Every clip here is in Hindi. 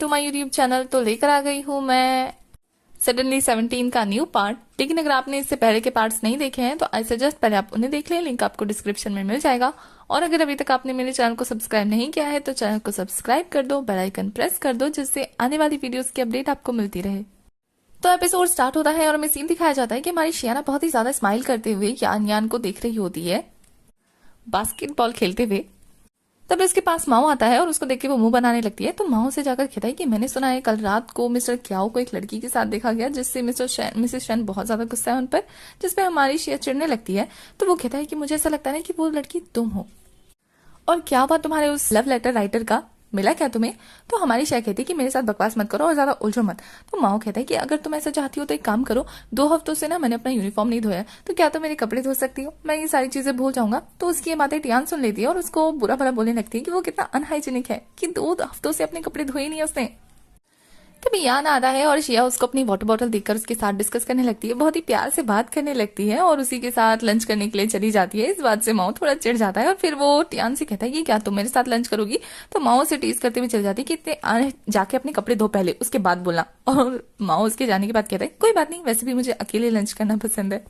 To my YouTube channel. तो लेकर आ गई हूँ मैं सडनली 17 का न्यू पार्ट। लेकिन अगर आपने इससे पहले के पार्ट्स नहीं देखे हैं तो आई सजेस्ट पहले आप उन्हें देख लें, लिंक आपको डिस्क्रिप्शन में मिल जाएगा। और अगर अभी तक आपने मेरे चैनल को सब्सक्राइब नहीं किया है तो चैनल को सब्सक्राइब कर दो, बेल आइकन प्रेस कर दो, जिससे आने वाली वीडियोस की अपडेट आपको मिलती रहे। तो एपिसोड स्टार्ट होता है और हमें सीन दिखाया जाता है कि हमारी शियाना बहुत ही ज्यादा स्माइल करते हुए यान यान को देख रही होती है बास्केटबॉल खेलते हुए। तब उसके पास माओ आता है और उसको देख के वो मुंह बनाने लगती है। तो माओ से जाकर कहता है कि मैंने सुना है कल रात को मिस्टर क्याओ को एक लड़की के साथ देखा गया, जिससे मिसेस शैन बहुत ज्यादा गुस्सा है उन पर, जिसपे हमारी शिया चिढ़ने लगती है। तो वो कहता है कि मुझे ऐसा लगता है कि वो लड़की तुम हो, और क्या हुआ तुम्हारे उस लव लेटर राइटर का, मिला क्या तुम्हें? तो हमारी शिया कहती है कि मेरे साथ बकवास मत करो और ज्यादा उलझो मत। तो माओ कहता है कि अगर तुम ऐसा चाहती हो तो एक काम करो, 2 हफ्तों से ना मैंने अपना यूनिफॉर्म नहीं धोया, तो क्या तुम मेरे कपड़े धो सकती हो? मैं ये सारी चीजें भूल जाऊंगा। तो उसकी ये बातें टियान सुन लेती है और उसको बुरा भला बोलने लगती है कि वो कितना अनहाइजीनिक है कि 2 हफ्तों से अपने कपड़े धोए नहीं उसने। तभी यान आता है और शिया उसको अपनी वाटर बॉटल देखकर उसके साथ डिस्कस करने लगती है, बहुत ही प्यार से बात करने लगती है और उसी के साथ लंच करने के लिए चली जाती है। इस बात से माओ थोड़ा चिढ़ जाता है और फिर वो टियान से कहता है कि क्या तुम मेरे साथ लंच करोगी? तो माओ से टीज करते हुए चल जाती है कि इतने जाके अपने कपड़े धो पहले, उसके बाद बोलना। और माओ उसके जाने के बाद कहता है कोई बात नहीं, वैसे भी मुझे अकेले लंच करना पसंद है।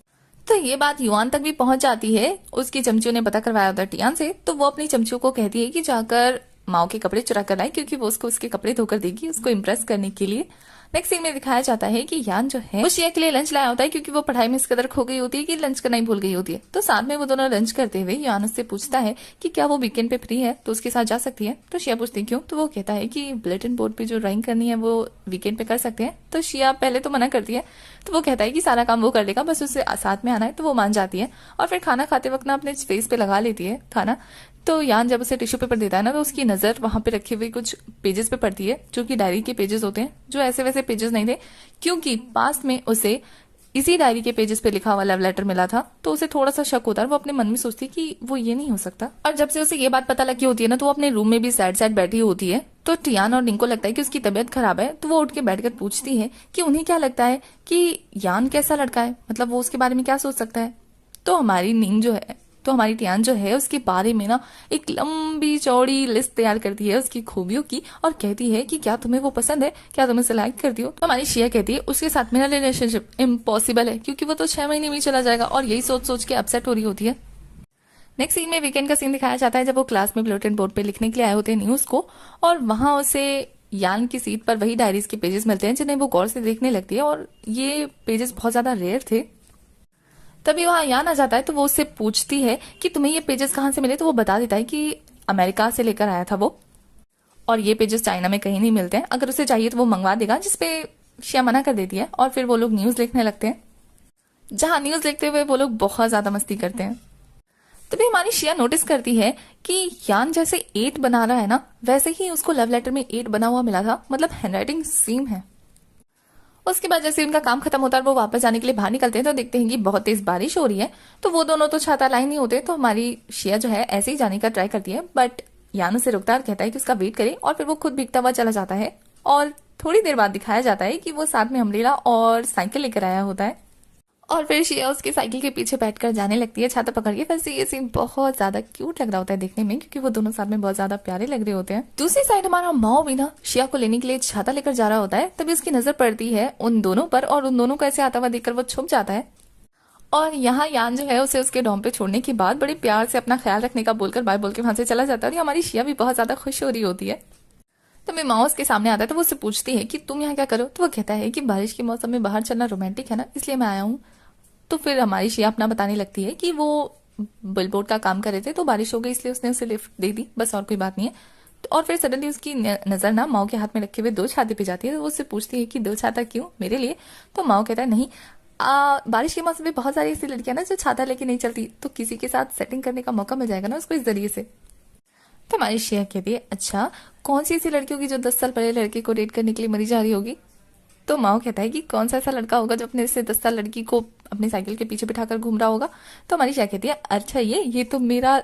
तो ये बात युआन तक भी पहुंच जाती है। उसकी चमचियों ने पता करवाया होता है टियान से, तो वो अपनी चमचियों को कहती है कि जाकर माओ के कपड़े चुरा कर लाए, क्योंकि वो उसको उसके कपड़े धोकर देगी उसको इम्प्रेस करने के लिए। नेक्स्ट सीन में दिखाया जाता है कि यान जो है वो शिया के लिए लंच लाया होता है, क्योंकि वो पढ़ाई में इस कदर खो गई होती है कि लंच करना ही भूल गई होती है। तो साथ में वो दोनों लंच करते हुए यान उससे पूछता है कि क्या वो वीकेंड पे फ्री है तो उसके साथ जा सकती है। तो शिया पूछती है क्यों? तो वो कहता है कि बुलेटिन बोर्ड पे जो ड्राइंग करनी है वो वीकेंड पे कर सकते हैं। तो शिया पहले तो मना करती है, तो वो कहता है कि सारा काम वो कर लेगा, बस उससे साथ में आना है। तो वो मान जाती है और फिर खाना खाते वक्त ना अपने फेस पे लगा लेती है खाना। तो यान जब उसे टिश्यू पेपर देता है ना, तो उसकी नजर वहां पे रखे हुए कुछ पेजेस पे पड़ती है, जो कि डायरी के पेजेस होते हैं, जो ऐसे वैसे पेजेस नहीं थे, क्योंकि पास में उसे इसी डायरी के पेजेस पे लिखा हुआ लव लेटर मिला था। तो उसे थोड़ा सा शक होता है, वो अपने मन में सोचती है कि वो ये नहीं हो सकता। और जब से उसे ये बात पता लगी होती है ना, तो वो अपने रूम में भी सैड सैड बैठी होती है। तो टियान और निंग को लगता है कि उसकी तबीयत खराब है, तो वो उठ के बैठकर पूछती है कि उन्हें क्या लगता है कि यान कैसा लड़का है, मतलब वो उसके बारे में क्या सोच सकता है। तो हमारी निंग जो है, तो हमारी टियान जो है, उसके बारे में ना एक लंबी चौड़ी लिस्ट तैयार करती है उसकी खूबियों की, और कहती है कि क्या तुम्हें वो पसंद है, क्या तुम उसे लाइक करती हो? तो हमारी शिया कहती है उसके साथ मेरा रिलेशनशिप इम्पॉसिबल है, क्योंकि वो तो 6 महीने में चला जाएगा, और यही सोच सोच के अपसेट हो रही होती है। नेक्स्ट सीन में वीकेंड का सीन दिखाया जाता है, जब वो क्लास में बुलेटिन बोर्ड पे लिखने के लिए आए होते हैं न्यूज को, और वहां उसे यान की सीट पर वही डायरीज के पेजेस मिलते हैं, जिन्हें वो गौर से देखने लगती है, और ये पेजेस बहुत ज्यादा रेयर थे। तभी वहां यान आ जाता है, तो वो उससे पूछती है कि तुम्हें ये पेजेस कहाँ से मिले। तो वो बता देता है कि अमेरिका से लेकर आया था वो, और ये पेजेस चाइना में कहीं नहीं मिलते हैं, अगर उसे चाहिए तो वो मंगवा देगा, जिसपे शिया मना कर देती है। और फिर वो लोग न्यूज लिखने लगते हैं, जहां न्यूज लिखते हुए वो लोग बहुत ज्यादा मस्ती करते हैं। तभी हमारी शिया नोटिस करती है कि यान जैसे 8 बना रहा है ना, वैसे ही उसको लव लेटर में 8 बना हुआ मिला था, मतलब हैंडराइटिंग सेम है। उसके बाद जैसे उनका काम खत्म होता है और वो वापस जाने के लिए बाहर निकलते हैं, तो देखते हैं कि बहुत तेज बारिश हो रही है। तो वो दोनों तो छाता लाए नहीं होते, तो हमारी शिया जो है ऐसे ही जाने का ट्राई करती है, बट यान उसे रुकता है और कहता है कि उसका वेट करे, और फिर वो खुद भीगता हुआ चला जाता है। और थोड़ी देर बाद दिखाया जाता है कि वो साथ में अम्ब्रेला और साइकिल लेकर आया होता है, और फिर शिया उसकी साइकिल के पीछे बैठकर जाने लगती है छाता पकड़ के। वैसे ये सीन बहुत ज्यादा क्यूट लग रहा होता है देखने में, क्योंकि वो दोनों साथ में बहुत ज्यादा प्यारे लग रहे होते हैं। दूसरी साइड हमारा माओ भी ना शिया को लेने के लिए छाता लेकर जा रहा होता है, तभी उसकी नजर पड़ती है उन दोनों पर, और उन दोनों को ऐसे आता हुआ देखकर वो छुप जाता है। और यहाँ यान जो है उसे उसके डॉम पे छोड़ने के बाद बड़े प्यार से अपना ख्याल रखने का बोलकर बाय बोल के वहां से चला जाता है, और हमारी शिया भी बहुत ज्यादा खुश हो रही होती है। तो मैं माओ उसके सामने आता है, तो वो उससे पूछती है कि तुम यहाँ क्या करो? तो वो कहता है कि बारिश के मौसम में बाहर चलना रोमांटिक है ना, इसलिए मैं आया हूँ। तो फिर हमारी शिया अपना बताने लगती है कि वो बिलबोर्ड का काम कर रहे थे, तो बारिश हो गई इसलिए उसने उसे लिफ्ट दे दी, बस और कोई बात नहीं है। और फिर सडनली उसकी नजर ना माओ के हाथ में रखे हुए 2 छाते पे जाती है, तो वो उससे पूछती है कि 2 छाता क्यों, मेरे लिए? तो माओ कहता है नहीं, बारिश के मौसम में बहुत सारी ऐसी लड़कियां ना जो छाता लेके नहीं चलती, तो किसी के साथ सेटिंग करने का मौका मिल जाएगा ना उसको इस जरिए से। तो हमारी शिया कहती है अच्छा, कौन सी ऐसी लड़की होगी जो 10 साल पहले लड़के को डेट करने के लिए मरी जा रही होगी? तो माओ कहता है कि कौन सा ऐसा लड़का होगा जो अपने से 10 साल लड़की को अपनी साइकिल के पीछे बिठाकर घूम रहा होगा? तो हमारी शिया कहती है अच्छा ये तो मेरा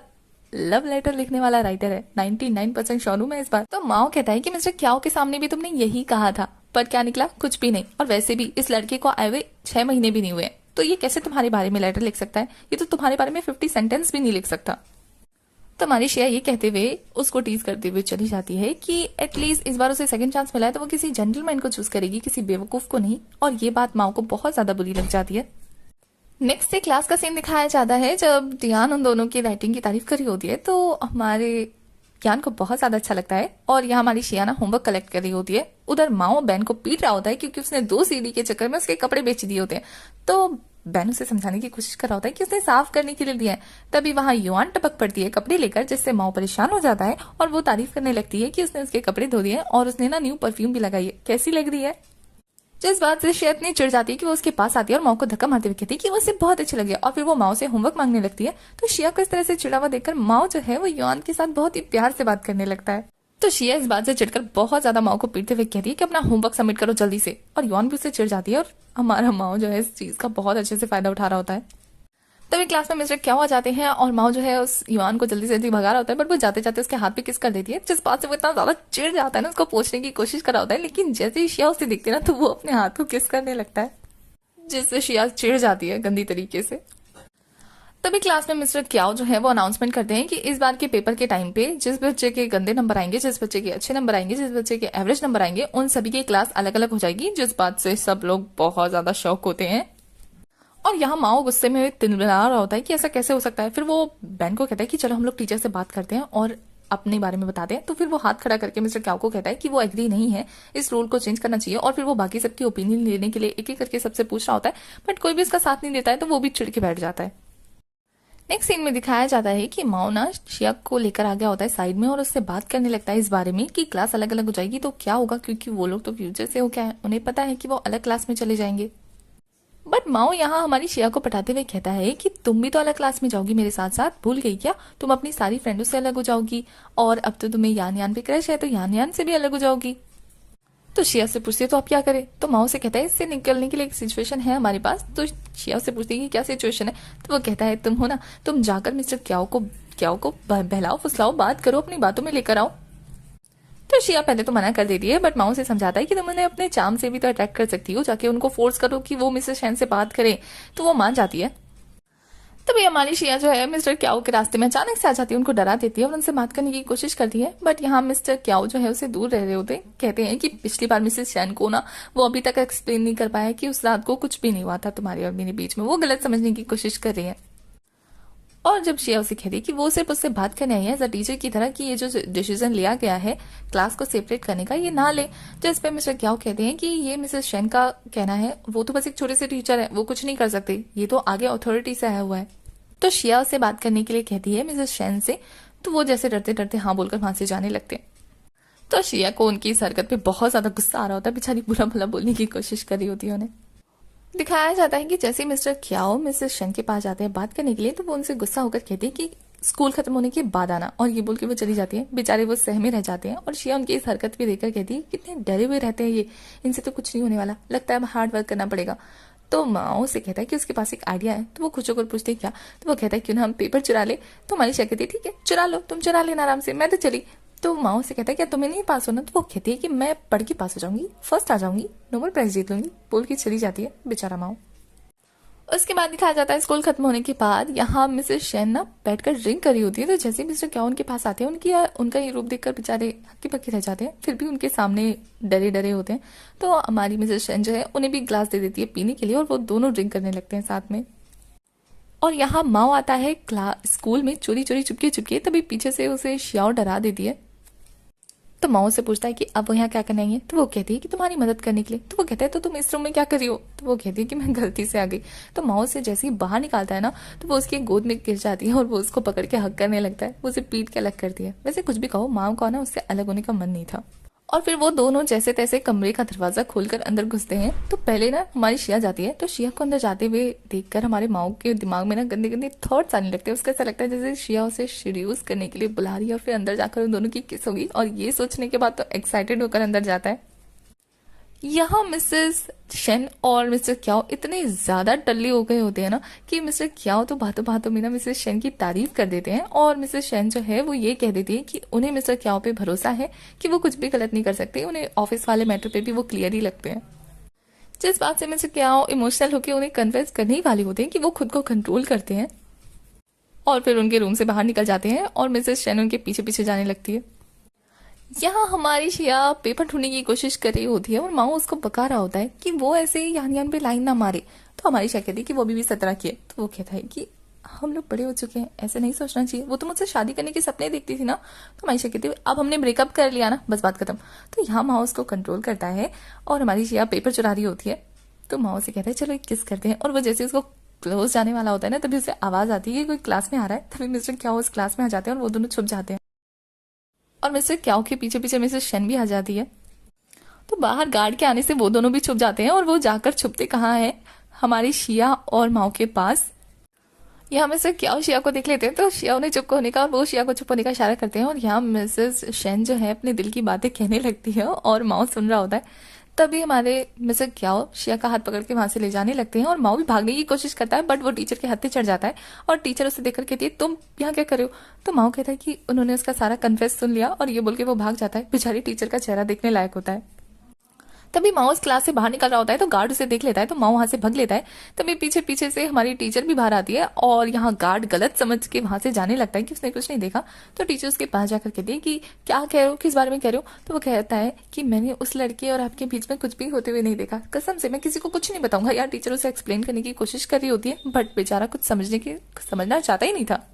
लव लेटर लिखने वाला राइटर है, 99% श्योर हूं मैं इस बार। तो माओ कहता है कि मिस्टर क्याओ के सामने भी तुमने यही कहा था, पर क्या निकला? कुछ भी नहीं, और वैसे भी इस लड़के को आए हुए 6 महीने भी नहीं हुए, तो ये कैसे तुम्हारे बारे में लेटर लिख सकता है? ये तो तुम्हारे बारे में 50 सेंटेंस भी नहीं लिख सकता। तो हमारी श्रेया ये कहते हुए उसको टीज करते हुए चली जाती है कि एटलीस्ट इस बार उसे सेकंड चांस मिला है तो वो किसी जेंटलमैन को चूज करेगी, किसी बेवकूफ को नहीं। और ये बात माओ को बहुत ज्यादा बुरी लग जाती है। नेक्स्ट से क्लास का सीन दिखाया जाता है जब दियान उन दोनों की राइटिंग की तारीफ करी होती है तो हमारे ज्ञान को बहुत ज्यादा अच्छा लगता है। और यहाँ हमारी शियाना होमवर्क कलेक्ट कर रही होती है, उधर माओ बैन को पीट रहा होता है क्योंकि उसने 2 सीडी के चक्कर में उसके कपड़े बेच दिए होते हैं। तो बैन उसे समझाने की कोशिश कर रहा होता है कि उसने साफ करने के लिए दिया है। तभी वहां युआन टपक पड़ती है कपड़े लेकर, जिससे माओ परेशान हो जाता है और वो तारीफ करने लगती है कि उसने उसके कपड़े धो दिए और उसने ना न्यू परफ्यूम भी लगाई है, कैसी लग रही है। जिस बात से शिया इतनी चिढ़ जाती है कि वो उसके पास आती है और माओ को धक्का मारते हुए कहती है कि वो उसे बहुत अच्छी लगी और फिर वो माओ से होमवर्क मांगने लगती है। तो शिया को इस तरह से चिढ़ा हुआ देखकर माओ जो है वो युआन के साथ बहुत ही प्यार से बात करने लगता है। तो शिया इस बात से चिढ़कर बहुत ज्यादा माओ को पीटते हुए कहती है कि अपना होमवर्क सबमिट करो जल्दी से। और युआन भी उससे चिढ़ जाती है और हमारा माओ जो है इस चीज का बहुत अच्छे से फायदा उठा रहा होता है। तभी क्लास में मिस्टर क्या हो जाते हैं और माओ जो है उस युआन को जल्दी से जल्दी भगा रहा होता है, बट वो जाते जाते उसके हाथ पे किस कर देती है, जिस बात से वो इतना ज्यादा चिढ़ जाता है ना, उसको पूछने की कोशिश कर रहा होता है। लेकिन जैसे ही शिया उसे दिखती है ना तो वो अपने हाथ को किस करने लगता है, जिससे शिया चिढ़ जाती है गंदी तरीके से। तभी क्लास में मिस्टर क्याओ जो है वो अनाउंसमेंट करते हैं कि इस बार के पेपर के टाइम पे जिस बच्चे के गंदे नंबर आएंगे, जिस बच्चे के अच्छे नंबर आएंगे, जिस बच्चे के एवरेज नंबर आएंगे, उन सभी की क्लास अलग अलग हो जाएगी। जिस बात से सब लोग बहुत ज्यादा शौक होते हैं। और यहाँ माओ गुस्से में तिलमिला रहा होता है कि ऐसा कैसे हो सकता है। फिर वो बैन को कहता है कि चलो हम लोग टीचर से बात करते हैं और अपने बारे में बताते हैं। तो फिर वो हाथ खड़ा करके मिस्टर क्याओ को कहता है कि वो एग्री नहीं है, इस रूल को चेंज करना चाहिए। और फिर वो बाकी सबकी ओपिनियन लेने के लिए एक एक करके सबसे पूछ रहा होता है, बट कोई भी उसका साथ नहीं देता है। तो वो भी चिढ़ के बैठ जाता है। नेक्स्ट सीन में दिखाया जाता है कि माओ ना शिया को लेकर आ गया होता है साइड में और उससे बात करने लगता है इस बारे में कि क्लास अलग अलग हो जाएगी तो क्या होगा, क्योंकि वो लोग तो फ्यूचर से हो क्या है, उन्हें पता है कि वो अलग क्लास में चले जाएंगे। बट माओ यहाँ हमारी शिया को पटाते हुए कहता है कि तुम भी तो अलग क्लास में जाओगी मेरे साथ साथ, भूल गई क्या, तुम अपनी सारी फ्रेंडों से अलग हो जाओगी और अब तो तुम्हें यान यान पे क्रश है तो यान यान से भी अलग हो जाओगी। तो शिया से पूछती है तो आप क्या करें। तो माओ से कहता है इससे निकलने के लिए एक सिचुएशन है हमारे पास। तो शिया से पूछती है कि क्या सिचुएशन है। तो वो कहता है तुम हो ना, तुम जाकर मिस्टर क्याओ को बहलाओ फुसलाओ, बात करो, अपनी बातों में लेकर आओ। तो शिया पहले तो मना कर देती है, बट माओ से समझाता है कि तुम उन्हें अपने चार्म से भी तो अट्रैक्ट कर सकती हो, जाके उनको फोर्स करो कि वो मिस्टर शैन से बात करे। तो वो मान जाती है। तभी हमारी शिया जो है मिस्टर क्याओ के रास्ते में अचानक से आ जाती है, उनको डरा देती है और उनसे बात करने की कोशिश करती है। बट यहाँ मिस्टर क्याओ जो है उसे दूर रह रहे होते, कहते हैं कि पिछली बार मिसेस शैन को ना वो अभी तक एक्सप्लेन नहीं कर पाया कि उस रात को कुछ भी नहीं हुआ था तुम्हारे और मेरे बीच में, वो गलत समझने की कोशिश कर रही है। और जब शिया उसे कहती कि वो सिर्फ उससे बात करने आई है एज अ टीचर की तरह कि ये जो डिसीजन लिया गया है क्लास को सेपरेट करने का ये ना ले, जिस पे मिस्टर क्याओ कहते हैं कि ये मिसेस शेन का कहना है, वो तो बस एक छोटे से टीचर है, वो कुछ नहीं कर सकते, ये तो आगे अथॉरिटी से आया हुआ है। तो शिया उसे बात करने के लिए कहती है मिसेस शेन से। तो वो जैसे डरते डरते हाँ बोलकर वहां से जाने लगते। तो शिया को उनकी इस हरकत पे बहुत ज्यादा गुस्सा आ रहा होता है, बेचारी बुरा भला बोलने की कोशिश कर रही होती है उन्हें। दिखाया जाता है कि जैसे मिस्टर क्याओ मिसेस शेन के पास जाते हैं बात करने के लिए तो वो उनसे गुस्सा होकर कहती है कि स्कूल खत्म होने के बाद आना, और ये बोल के वो चली जाती है। बेचारे वो सहमे रह जाते हैं और शिया उनकी इस हरकत भी देखकर कहती है कितने डरे हुए रहते हैं ये, इनसे तो कुछ नहीं होने वाला, लगता है अब हार्ड वर्क करना पड़ेगा। तो माओ से कहता है कि उसके पास एक आइडिया है। तो वो खुश होकर पूछते हैं क्या। तो वो कहता है क्यों ना हम पेपर चुरा ले। तो हमारी शिया कहती है ठीक है चुरा लो, तुम चुरा लेना आराम से, मैं तो चली। तो माओ से कहता है क्या तुम्हें नहीं पास होना। तो वो कहती है कि मैं पढ़ के पास हो जाऊंगी, फर्स्ट आ जाऊंगी, नोबेल प्राइज जीत लूंगी, बोल के चली जाती है बेचारा माओ। उसके बाद दिखाया जाता है स्कूल खत्म होने के बाद यहाँ मिसेस शेन ना बैठकर ड्रिंक करी होती है। तो जैसे मिस्टर क्या उनके पास आते हैं उनका ये रूप देखकर बेचारे हक्की पक्की रह जाते हैं, फिर भी उनके सामने डरे डरे होते हैं। तो हमारी मिसेस शेन जो है उन्हें भी ग्लास दे देती है पीने के लिए और वो दोनों ड्रिंक करने लगते हैं साथ में। और यहाँ माओ आता है स्कूल में चोरी चोरी चुपके चुपके, तभी पीछे से उसे शियाओ डरा देती है। तो माओ से पूछता है कि अब वो यहाँ क्या करने आई है। तो वो कहती है कि तुम्हारी मदद करने के लिए। तो वो कहता है तो तुम इस रूम में क्या कर रही हो। तो वो कहती है कि मैं गलती से आ गई। तो माओ से जैसे ही बाहर निकालता है ना तो वो उसकी गोद में गिर जाती है और वो उसको पकड़ के हक करने लगता है, वो उसे पीट के अलग करती है। वैसे कुछ भी कहो माओ का ना उससे अलग होने का मन नहीं था। और फिर वो दोनों जैसे तैसे कमरे का दरवाजा खोलकर अंदर घुसते हैं। तो पहले ना हमारी शिया जाती है, तो शिया को अंदर जाते हुए देखकर हमारे माओ के दिमाग में ना गंदे गंदे थॉट्स आने लगते हैं। उसका ऐसा लगता है जैसे शिया उसे सीड्यूस करने के लिए बुला रही है और फिर अंदर जाकर उन दोनों की किस होगी। और ये सोचने के बाद तो एक्साइटेड होकर अंदर जाता है। यहाँ मिसेस शेन और मिस्टर क्याओ इतने ज्यादा टल्ली हो गए होते हैं ना कि मिस्टर क्याओ तो बातों बातों में ना मिसेस शेन की तारीफ कर देते हैं और मिसेस शेन जो है वो ये कह देती है कि उन्हें मिस्टर क्याओ पे भरोसा है कि वो कुछ भी गलत नहीं कर सकते, उन्हें ऑफिस वाले मैटर पे भी वो क्लियर ही लगते हैं। जिस बात से मिस्टर क्याओ इमोशनल होकर उन्हें कन्विंस करने ही वाले होते हैं कि वो खुद को कंट्रोल करते हैं। और फिर उनके रूम से बाहर निकल जाते हैं और मिसेस शेन उनके पीछे पीछे जाने लगती है। यहाँ हमारी शिया पेपर ढूंढने की कोशिश कर रही होती है और माओ उसको बका रहा होता है कि वो ऐसे ही यान यान पे लाइन ना मारे। तो हमारी शिया कहती है कि वो भी 17 की है। तो वो कहता है कि हम लोग बड़े हो चुके हैं, ऐसे नहीं सोचना चाहिए, वो तो मुझसे शादी करने के सपने देखती थी ना। तो हमारी शिया कहती है अब हमने ब्रेकअप कर लिया ना, बस बात खत्म। तो यहाँ माओ उसको कंट्रोल करता है और हमारी शिया पेपर चुरा रही होती है। तो माओ से कहता है चलो एक किस करते हैं, और वो जैसे उसको क्लोज जाने वाला होता है ना, तभी उसे आवाज आती है कि कोई क्लास में आ रहा है। तभी मिस्टर क्याओ उस क्लास में आ जाते हैं और वो दोनों छुप जाते हैं और मिस्टर क्याओ के पीछे पीछे मिसेस शेन भी आ जाती है। तो बाहर गार्ड के आने से वो दोनों भी छुप जाते हैं और वो जाकर छुपते कहाँ है, हमारी शिया और माओ के पास। यहाँ मिस्टर क्याओ शिया को देख लेते हैं तो शिया उन्हें चुप होने का और वो शिया को चुप होने का इशारा करते हैं और यहाँ मिसेस शेन जो है अपने दिल की बातें कहने लगती है और माओ सुन रहा होता है। तभी हमारे मिस्टर क्याओ शिया का हाथ पकड़ के वहां से ले जाने लगते हैं और माओ भी भागने की कोशिश करता है, बट वो टीचर के हाथ पे चढ़ जाता है और टीचर उसे देखकर कहती है तुम यहाँ क्या कर रहे हो। तो माओ कहता है कि उन्होंने उसका सारा कन्फेस सुन लिया और ये बोल के वो भाग जाता है। बेचारी टीचर का चेहरा देखने लायक होता है। तभी माओ उस क्लास से बाहर निकल रहा होता है तो गार्ड उसे देख लेता है तो माओ वहां से भग लेता है। तभी पीछे पीछे से हमारी टीचर भी बाहर आती है और यहाँ गार्ड गलत समझ के वहां से जाने लगता है कि उसने कुछ नहीं देखा। तो टीचर उसके पास जाकर कहती है कि क्या कह रहे हो, किस बारे में कह रहे हो। तो वो कहता है कि मैंने उस लड़के और आपके बीच में कुछ भी होते हुए नहीं देखा, कसम से मैं किसी को कुछ नहीं बताऊंगा। यार टीचर उसे एक्सप्लेन करने की कोशिश कर रही होती है बट बेचारा कुछ समझना चाहता ही नहीं था,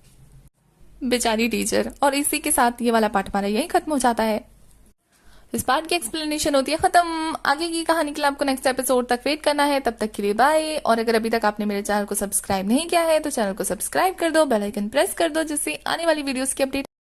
बेचारी टीचर। और इसी के साथ ये वाला पार्ट हमारा यही खत्म हो जाता है। इस पार्ट की एक्सप्लेनेशन होती है खत्म। आगे की कहानी के लिए आपको नेक्स्ट एपिसोड तक वेट करना है, तब तक के लिए बाय। और अगर अभी तक आपने मेरे चैनल को सब्सक्राइब नहीं किया है तो चैनल को सब्सक्राइब कर दो, बेल आइकन प्रेस कर दो, जिससे आने वाली वीडियोस की अपडेट